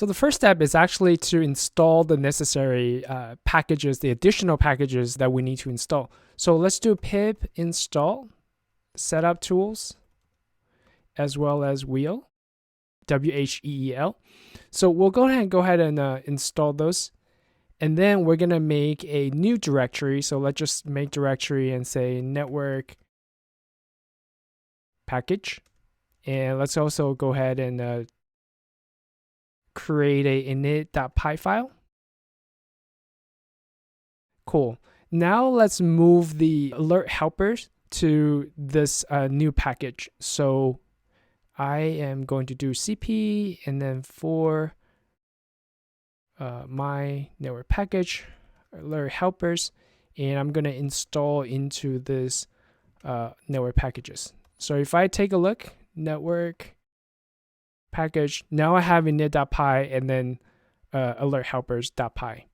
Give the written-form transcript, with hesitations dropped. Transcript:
So the first step is actually to install the necessary packages, the additional packages that we need to install. So let's do pip install setup tools as well as wheel, WHEEL. So we'll go ahead and install those. And then we're going to make a new directory. So let's just make directory and say network package. And let's also go ahead and create a init.py file. Cool. Now let's move the alert helpers to this new package. So I am going to do cp and then for my network package alert helpers, and I'm going to install into this network packages. So if I take a look, network package, now I have init.py and then alert helpers.py.